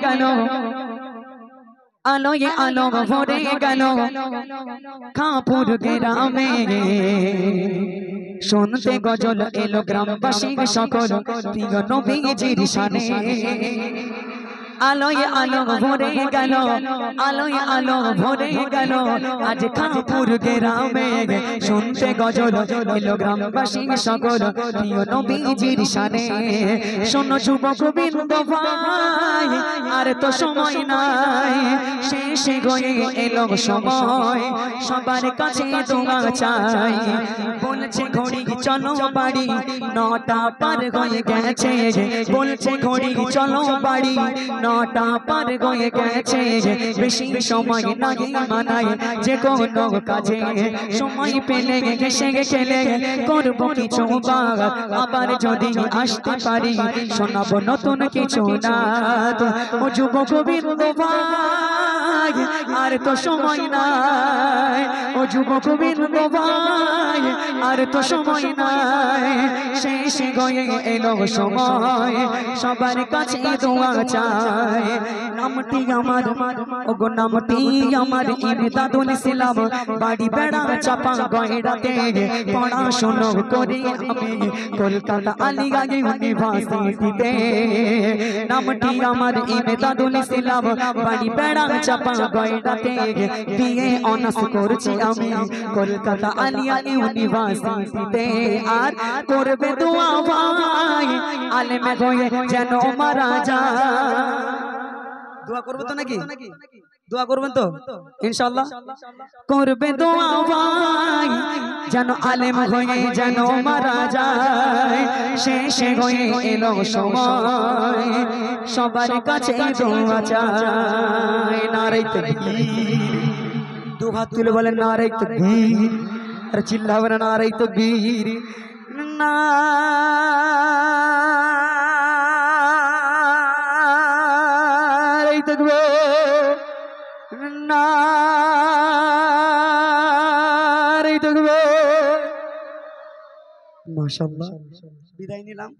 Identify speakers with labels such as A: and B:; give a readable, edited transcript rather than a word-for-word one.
A: গেল আলোয় আলো ভরে গেল খাপুর গ্রামে শুনতে গজল এলো গ্রামবাসী সকল প্রিয় নবীজির শানে আলোয় আলো ভরে গেল আলোয় আলো ভরে গেল আজ খাপুর গ্রামে শুনতে গজল এলো গ্রামবাসী সকল প্রিয় নবীজির শানে শোনো যুবক বৃন্দ ভাই আর তো সময় নাই শেষে গয়ে এলো সময় সবার কাছে দোয়া চাই বলছে ঘড়ি চলো বাড়ি 9টা পার হয়ে গেছে বলছে ঘড়ি চলো বাড়ি 9টা পার হয়ে গেছে বেশি সময় নাই মানায় যে কোনো কাজে সময় পেলে ঘেসে খেলে করব কিছু বাদ আবার যদি আসতে পারি শোনাবো নতুন কিছু নাত ও যুবক বৃন্দ ভাই আর তো সময় নাই ও যুবক বৃন্দ ভাই আর তো সময় নাই শেষে গয়ে এলো সময় সবার কাছে দোয়া চাই নামটি আমার ওগো নামটি আমার ইমদাদুল ইসলাম বাড়ি বেড়া চাপা গয়রাতে পড়াশোনা করি আমি কলকাতা আলিগঞ্জ ইউনিভার্সিটিতে নামটি আমার ইমদাদুল ইসলাম বাড়ি বেড়া চাপা গয়রাতে বিএ অনার্স করছি আমি কলকাতা আলিয়া ইউনিভার্সিটিতে আর করবে দোয়া ভাই আলেমে হয়ে যেন মারা যায় দোয়া করবে তো নাকি দোয়া করবেন তো ইনশাআল্লাহ করবে দোয়া ভাই যেন আলেম হয়ে যেন মারা যায় শেষে হয়ে এলো সময় সবার কাছে দোয়া চাই নারে তাকবীর দু হাত তুলে বলেন নারে তাকবীর আর চিল্লাবেন নারে তাকবীর না মাশাআল্লাহ বিদায় নিলাম।